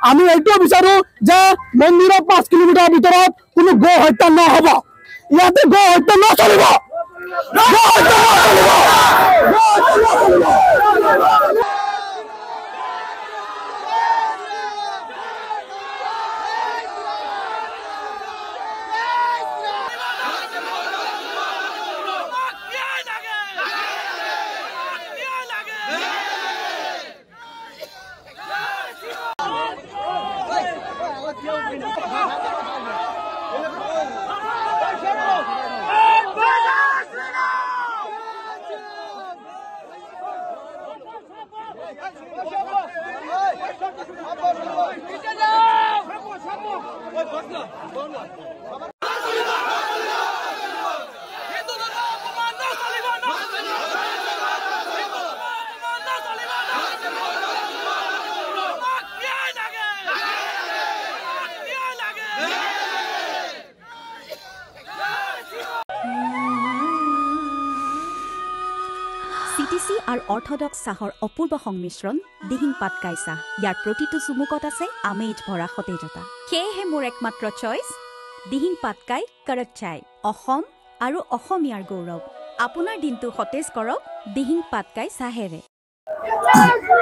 আমি এইটো বিচাৰো যে মন্দিৰৰ 5 কিলোমিটাৰ ভিতৰত কোনো গো হত্যা নহব ইয়াতে গো হত্যা নচলিব CTC আৰু অৰ্থডক্স চাহৰ অপূৰ্ব সংমিশ্ৰণ দিহিং পাটকাই চাহ ইয়াৰ প্ৰতিটো চুমুকত আছে আমেজ ভৰা সতেজতা সেয়েহে মোৰ একমাত্ৰ চইচ দিহিং পাটকাই কৰক চাই অসম আৰু অসমীয়াৰ গৌৰৱ আপোনাৰ দিনটো সতেজ কৰক দিহিং পাটকাই চাহেৰে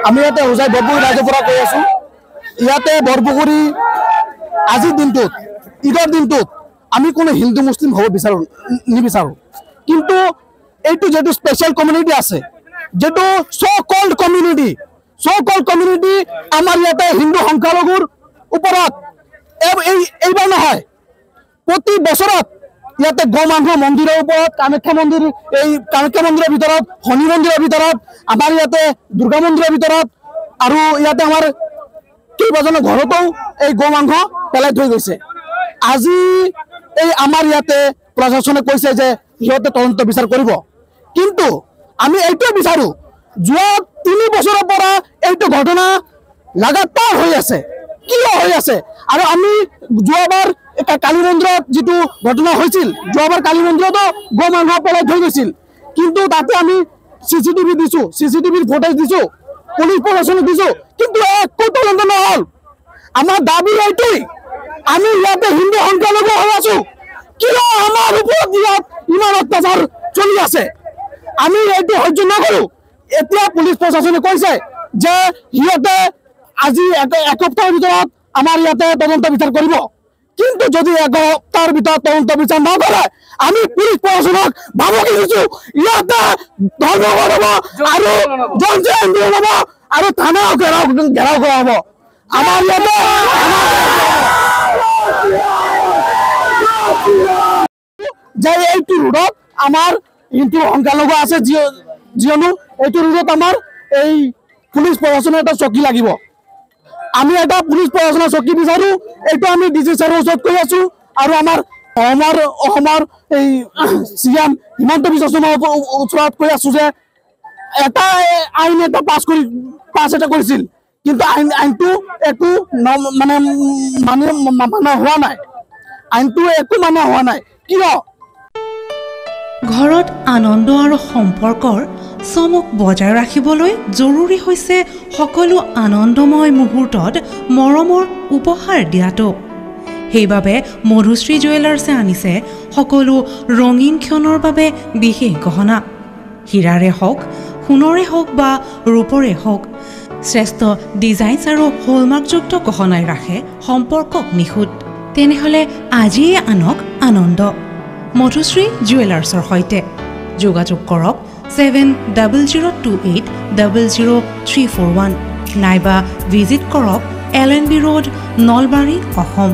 আমি ইয়াতে হোজাই বৰপুখুৰী ৰাইজৰ পৰা কৈ আছো ইয়াতে বৰপুখুৰী আজিৰ দিনটোত ঈদৰ দিনটোত আমি কোনো হিন্দু মুছলিম হ'ব নিবিচাৰো কিন্তু এইটো যেটো স্পেশাল কমিউনিটি আছে যেটো সো কল্ড কমিউনিটি আমাৰ ইয়াতে হিন্দু সংখ্যালঘুৰ ওপৰত এইবাৰ নহয় প্ৰতি বছৰত ইয়াতে গোমাংস মন্দিৰৰ ওপৰত কামাখ্যা মন্দিৰৰ ভিতৰত শনি মন্দিৰৰ ভিতৰত আমাৰ ইয়াতে দুৰ্গা মন্দিৰৰ ভিতৰত আৰু ইয়াতে আমাৰ কেইবাজনৰ ঘৰতো এই গোমাংস পেলাই থৈ গৈছে আজি এই আমাৰ ইয়াতে প্ৰশাসনে কৈছে যে ইহঁতে তদন্ত বিচাৰ কৰিব কিন্তু আমি এইটো বিচাৰো যোৱা 3 বছৰৰ পৰা এইটো ঘটনা লাগাতাৰ হৈ আছে কিয় হৈ আছে আৰু আমি যোৱাবাৰ কালী মন্দিৰত যেটো ঘটনা হৈছিল যোৱাবাৰ কালী মন্দিৰতো গোমাংস পেলাই থৈ গৈছিল কিন্তু তাতে আমি সিসিটিভিৰ ফুটেজ দিছো পুলিশ প্ৰশাসনক দিছো কিন্তু একো তদন্ত নহল আমাৰ দাবী এইটোই আমি ইয়াতে হিন্দু সংখ্যালঘু হৈ আছো কিয় আমাৰ ওপৰত ইমান অত্যাচাৰ চলি আছে আমি এইটো সহ্য নকৰো এতিয়া পুলিশ প্ৰশাসনে কৈছে যে হিয়তে আজি এক সপ্তাহৰ ভিতৰত আমাৰ ইয়াতে তদন্ত বিচাৰ কৰিব কিন্তু যদি এক সপ্তাহৰ ভিতৰত তদন্ত বিচাৰ নকৰে আমি পুলিশ প্ৰশাসনক ভাবুকি দিছো ইয়াতে ধৰ্মঘট হ'ব আৰু জনতা আন্দোলন হ'ব আৰু থানা ঘেৰাও কৰা হ'ব আমাৰ ইয়াতে যে এইটো ৰোডত আমাৰ হিন্দু সংখ্যালঘু আছে যিয়নো এইটো ৰোডত আমাৰ এই পুলিশ প্ৰশাসনৰ এটা চকী লাগিব আমি এটা পুলিশ প্ৰশাসনৰ চকী বিচাৰো এইটো আমি ডিজি ছাৰৰ ওচৰত কৈ আছো আৰু আমাৰ অসমৰ এই সিএম হিমন্ত বিশ্ব শৰ্মাৰ ওচৰত কৈ আছো যে এটা আইন এটা পাছ কৰিছিল কিন্তু আইনটো একো মানে হোৱা নাই আইনটো একো মানে হোৱা নাই কিয় ঘৰত আনন্দ আৰু সম্পৰ্কৰ চমক বজাই ৰাখিবলৈ জৰুৰী হৈছে সকলো আনন্দময় মুহূৰ্তত মৰমৰ উপহাৰ দিয়াটো সেইবাবে মধুশ্ৰী জুৱেলাৰ্ছে আনিছে সকলো ৰঙীন ক্ষণৰ বাবে বিশেষ গহনা হীৰাৰে হওক সোণৰে হওক বা ৰূপৰে হওক শ্ৰেষ্ঠ ডিজাইনছ আৰু হলমাৰ্কযুক্ত গহনাই ৰাখে সম্পৰ্কক নিখুঁত তেনেহ'লে আজিয়ে আনক আনন্দ মধুশ্ৰী জুৱেলাৰ্ছৰ সৈতে যোগাযোগ কৰক 7028000341 নাইবা ভিজিট কৰক LNB ৰোড নলবাৰী অসম